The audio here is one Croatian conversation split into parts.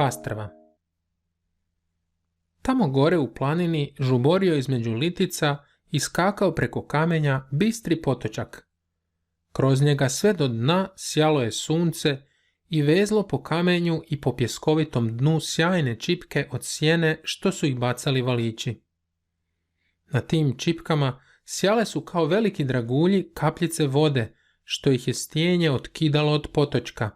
Pastrva. Tamo gore u planini žuborio između litica i skakao preko kamenja bistri potočak. Kroz njega sve do dna sjalo je sunce i vezlo po kamenju i po pjeskovitom dnu sjajne čipke od sjene što su ih bacali valiči. Na tim čipkama sjale su kao veliki dragulji kapljice vode što ih je stijenje otkidalo od potočka.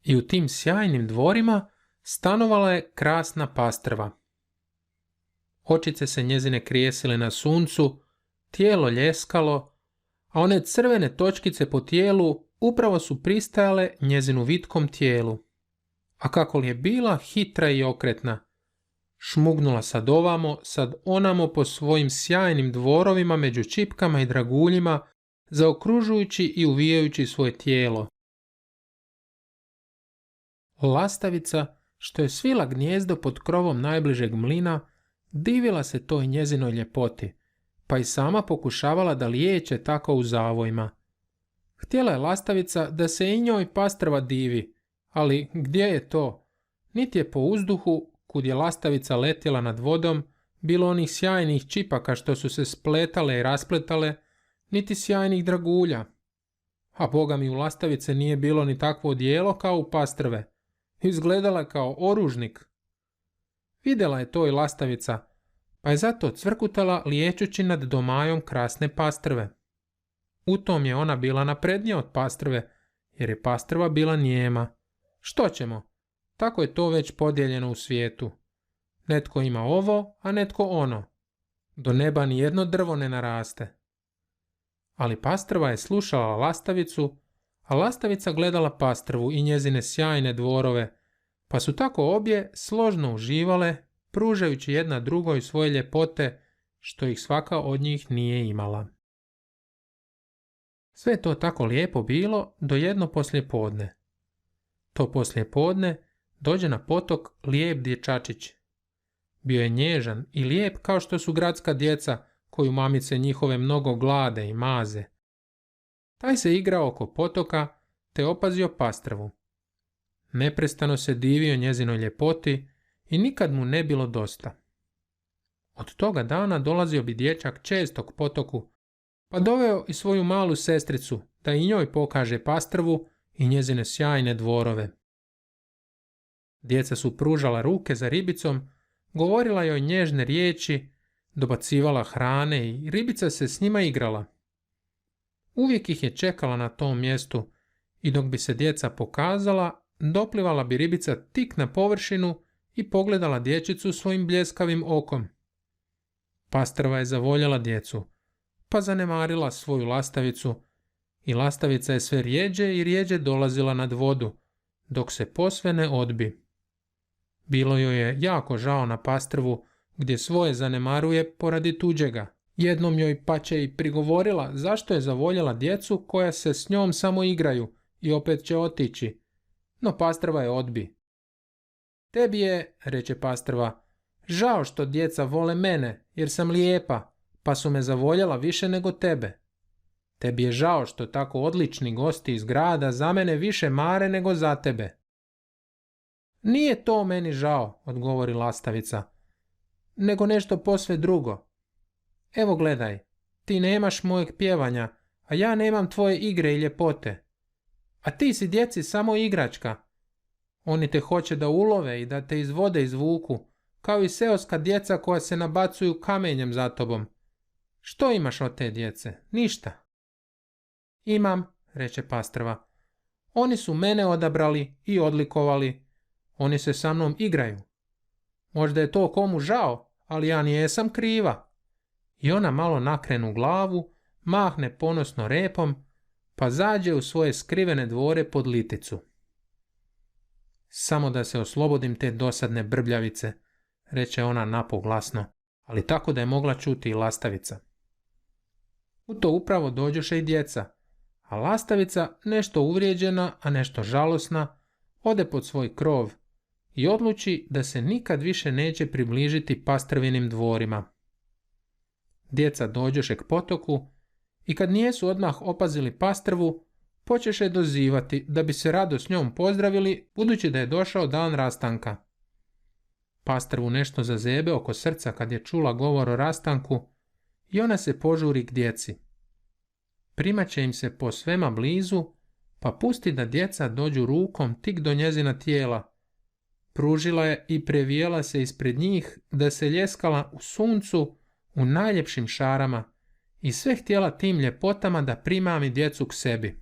I u tim sjajnim dvorima stanovala je krasna Pastrva. Očice se njezine krijesile na suncu, tijelo ljeskalo, a one crvene točkice po tijelu upravo su pristajale njezinu vitkom tijelu. A kako li je bila hitra i okretna, šmugnula sad ovamo, sad onamo po svojim sjajnim dvorovima među čipkama i draguljima, zaokružujući i uvijajući svoje tijelo. Lastavica, što je svila gnijezdo pod krovom najbližeg mlina, divila se toj njezinoj ljepoti, pa i sama pokušavala da lijeće tako u zavojima. Htjela je lastavica da se i njoj Pastrva divi, ali gdje je to? Niti je po uzduhu, kud je lastavica letjela nad vodom, bilo onih sjajnih čipaka što su se spletale i raspletale, niti sjajnih dragulja. A boga mi u lastavice nije bilo ni takvo odijelo kao u Pastrve. Izgledala je kao oružnik. Vidjela je to i lastavica, pa je zato cvrkutala liječući nad domajom krasne Pastrve. U tom je ona bila naprednija od Pastrve, jer je Pastrva bila nijema. Što ćemo? Tako je to već podijeljeno u svijetu. Netko ima ovo, a netko ono. Do neba ni jedno drvo ne naraste. Ali Pastrva je slušala lastavicu, a lastavica gledala Pastrvu i njezine sjajne dvorove, pa su tako obje složno uživale, pružajući jedna drugoj svoje ljepote, što ih svaka od njih nije imala. Sve je to tako lijepo bilo do jedno poslijepodne. To poslijepodne dođe na potok lijep dječačić. Bio je nježan i lijep kao što su gradska djeca koju mamice njihove mnogo glade i maze. Taj se igrao oko potoka te opazio Pastrvu. Neprestano se divio njezinoj ljepoti i nikad mu ne bilo dosta. Od toga dana dolazio bi dječak često k potoku, pa doveo i svoju malu sestricu da i njoj pokaže Pastrvu i njezine sjajne dvorove. Djeca su pružala ruke za ribicom, govorila joj nježne riječi, dobacivala hrane i ribica se s njima igrala. Uvijek ih je čekala na tom mjestu i dok bi se djeca pokazala, doplivala bi ribica tik na površinu i pogledala dječicu svojim bljeskavim okom. Pastrva je zavoljela djecu, pa zanemarila svoju lastavicu i lastavica je sve rijeđe i rijeđe dolazila nad vodu, dok se posve ne odbi. Bilo joj je jako žao na Pastrvu, gdje svoje zanemaruje poradi tuđega. Jednom joj pače i prigovorila zašto je zavoljela djecu koja se s njom samo igraju i opet će otići. No Pastrva je odbi. Tebi je, reče Pastrva, žao što djeca vole mene jer sam lijepa, pa su me zavoljela više nego tebe. Tebi je žao što tako odlični gosti iz grada za mene više mare nego za tebe. Nije to meni žao, odgovori lastavica, nego nešto posve drugo. Evo gledaj, ti nemaš mojeg pjevanja, a ja nemam tvoje igre i ljepote. A ti si djeci samo igračka. Oni te hoće da ulove i da te iz vode izvuku, kao i seoska djeca koja se nabacuju kamenjem za tobom. Što imaš od te djece? Ništa. Imam, reče Pastrva. Oni su mene odabrali i odlikovali. Oni se sa mnom igraju. Možda je to komu žao, ali ja nijesam kriva. I ona malo nakrenu glavu, mahne ponosno repom, pa zađe u svoje skrivene dvore pod liticu. Samo da se oslobodim te dosadne brbljavice, reče ona napoglasno, ali tako da je mogla čuti i lastavica. U to upravo dođoše i djeca, a lastavica, nešto uvrijeđena, a nešto žalosna, ode pod svoj krov i odluči da se nikad više neće približiti Pastrvinim dvorima. Djeca dođoše k potoku i kad nijesu odmah opazili Pastrvu, počeše dozivati da bi se rado s njom pozdravili, budući da je došao dan rastanka. Pastrvu nešto zazebe oko srca kad je čula govor o rastanku i ona se požuri k djeci. Primaće im se posvema blizu, pa pusti da djeca dođu rukom tik do njezina tijela. Pružila je i previjela se ispred njih da se ljeskala u suncu u najljepšim šarama i sve htjela tim ljepotama da primami djecu k sebi.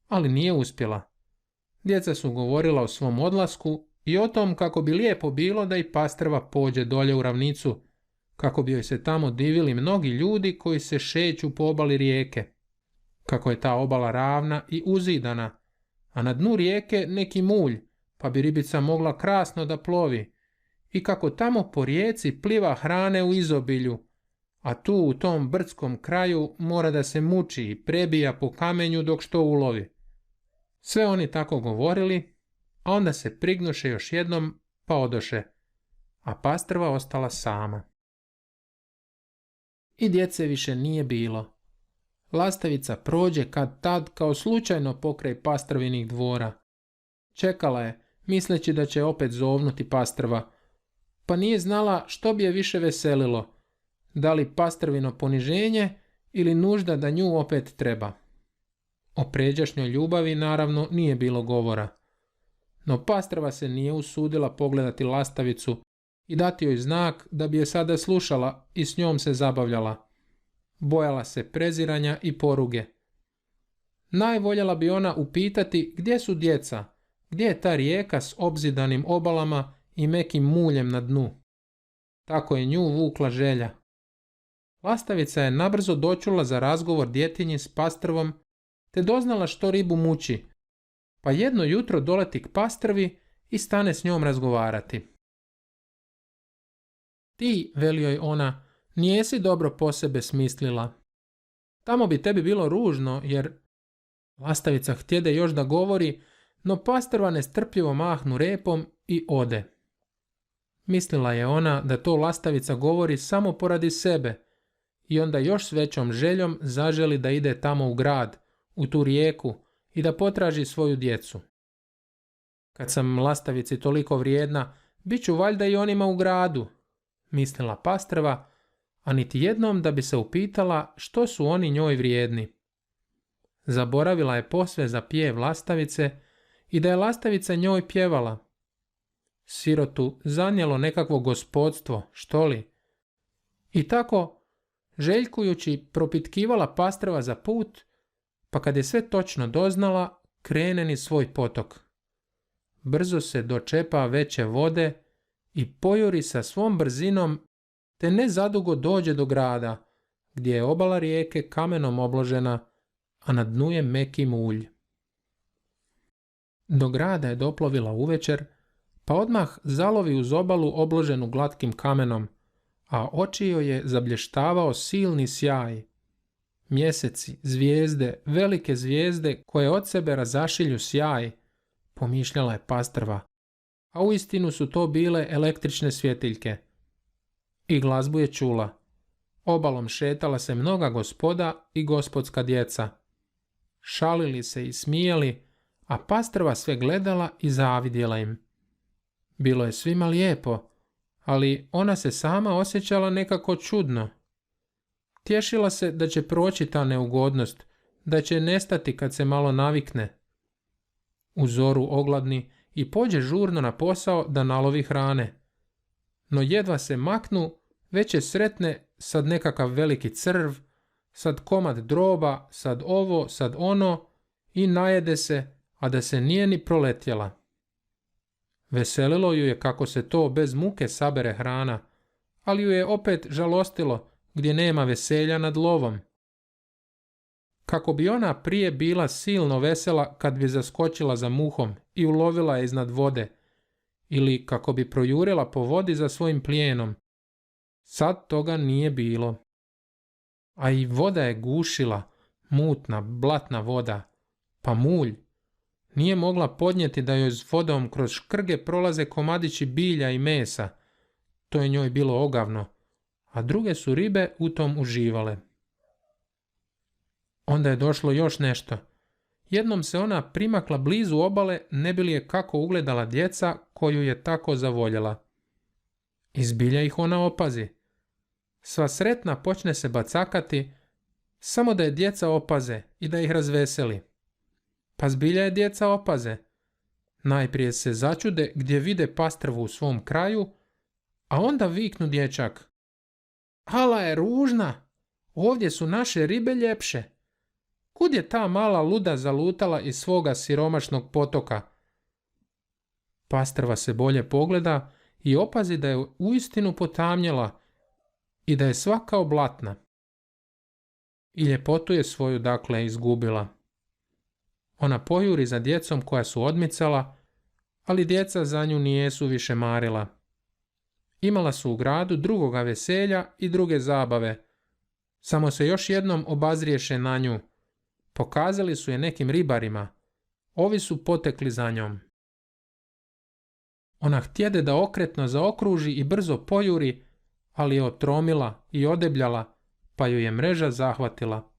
Ali nije uspjela. Djeca su govorila o svom odlasku i o tom kako bi lijepo bilo da i pastrva pođe dolje u ravnicu, kako bi joj se tamo divili mnogi ljudi koji se šeću po obali rijeke. Kako je ta obala ravna i uzidana, a na dnu rijeke neki mulj, pa bi ribica mogla krasno da plovi, i kako tamo po rijeci pliva hrane u izobilju, a tu u tom brdskom kraju mora da se muči i prebija po kamenju dok što ulovi. Sve oni tako govorili, a onda se prignuše još jednom pa odoše, a pastrva ostala sama. I djece više nije bilo. Lastavica prođe kad tad kao slučajno pokraj pastrvinih dvora. Čekala je, misleći da će opet zovnuti pastrva, pa nije znala što bi je više veselilo, da li pastrvino poniženje ili nužda da nju opet treba. O pređašnjoj ljubavi naravno nije bilo govora, no pastrva se nije usudila pogledati lastavicu i dati joj znak da bi je sada slušala i s njom se zabavljala. Bojala se preziranja i poruge. Najvoljela bi ona upitati gdje su djeca, gdje je ta rijeka s obzidanim obalama i mekim muljem na dnu. Tako je nju vukla želja. Lastavica je nabrzo dočula za razgovor djetinji s pastrvom, te doznala što ribu muči, pa jedno jutro doleti k pastrvi i stane s njom razgovarati. Ti, veli joj ona, nijesi dobro po sebe smislila. Tamo bi tebi bilo ružno, jer... Lastavica htjede još da govori, no pastrva nestrpljivo mahnu repom i ode. Mislila je ona da to lastavica govori samo poradi sebe i onda još s većom željom zaželi da ide tamo u grad, u tu rijeku i da potraži svoju djecu. Kad sam lastavici toliko vrijedna, bit ću valjda i onima u gradu, mislila pastrva, a niti jednom da bi se upitala što su oni njoj vrijedni. Zaboravila je posve za pjev lastavice i da je lastavica njoj pjevala. Sirotu zanijelo nekakvo gospodstvo, što li? I tako, željkujući, propitkivala pastrva za put, pa kad je sve točno doznala, krene niz svoj potok. Brzo se dočepa veće vode i pojuri sa svom brzinom, te ne zadugo dođe do grada, gdje je obala rijeke kamenom obložena, a na dnu je meki mulj. Do grada je doplovila uvečer, pa odmah zalovi uz obalu obloženu glatkim kamenom, a oči joj je zablještavao silni sjaj. Mjeseci, zvijezde, velike zvijezde koje od sebe razašilju sjaj, pomišljala je pastrva, a uistinu su to bile električne svjetiljke. I glazbu je čula. Obalom šetala se mnoga gospoda i gospodska djeca. Šalili se i smijali, a pastrva sve gledala i zavidjela im. Bilo je svima lijepo, ali ona se sama osjećala nekako čudno. Tješila se da će proći ta neugodnost, da će nestati kad se malo navikne. U zoru ogladni i pođe žurno na posao da nalovi hrane. No jedva se maknu, već je sretne sad nekakav veliki crv, sad komad droba, sad ovo, sad ono i najede se, a da se nije ni proletjela. Veselilo ju je kako se to bez muke sabere hrana, ali ju je opet žalostilo gdje nema veselja nad lovom. Kako bi ona prije bila silno vesela kad bi zaskočila za muhom i ulovila je iznad vode, ili kako bi projurila po vodi za svojim plijenom. Sad toga nije bilo. A i voda je gušila, mutna, blatna voda, pa mulj. Nije mogla podnijeti da joj s vodom kroz škrge prolaze komadići bilja i mesa. To je njoj bilo ogavno, a druge su ribe u tom uživale. Onda je došlo još nešto. Jednom se ona primakla blizu obale, ne bi li je kako ugledala djeca koju je tako zavoljela. I zbilja ih ona opazi. Sva sretna počne se bacakati, samo da je djeca opaze i da ih razveseli. Pa zbilja je djeca opaze. Najprije se začude gdje vide pastrvu u svom kraju, a onda viknu dječak: "Ala je ružna, ovdje su naše ribe ljepše. Kud je ta mala luda zalutala iz svoga siromašnog potoka?" Pastrva se bolje pogleda i opazi da je uistinu potamnjela i da je sva kao blatna. I ljepotu je svoju dakle izgubila. Ona pojuri za djecom koja su odmicala, ali djeca za nju nijesu više marila. Imala su u gradu drugoga veselja i druge zabave. Samo se još jednom obazriješe na nju. Pokazali su je nekim ribarima. Ovi su potekli za njom. Ona htjede da okretno zaokruži i brzo pojuri, ali je otromila i odebljala, pa ju je mreža zahvatila.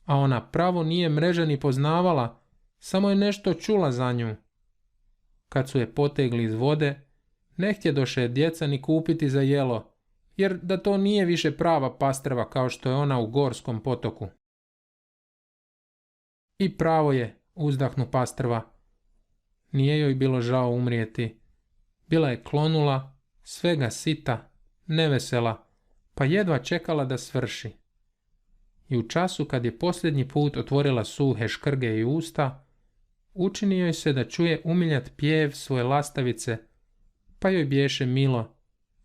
A ona pravo nije mreža ni poznavala, samo je nešto čula za nju. Kad su je potegli iz vode, ne htjedoše djeca ni kupiti za jelo, jer da to nije više prava pastrva kao što je ona u Gorskom potoku. I pravo je, uzdahnu pastrva. Nije joj bilo žao umrijeti. Bila je klonula, svega sita, nevesela, pa jedva čekala da svrši. I u času kad je posljednji put otvorila suhe škrge i usta, učini joj se da čuje umiljat pjev svoje lastavice, pa joj biješe milo,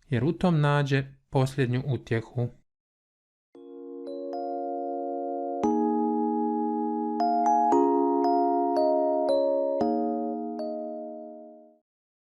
jer u tom nađe posljednju utjehu.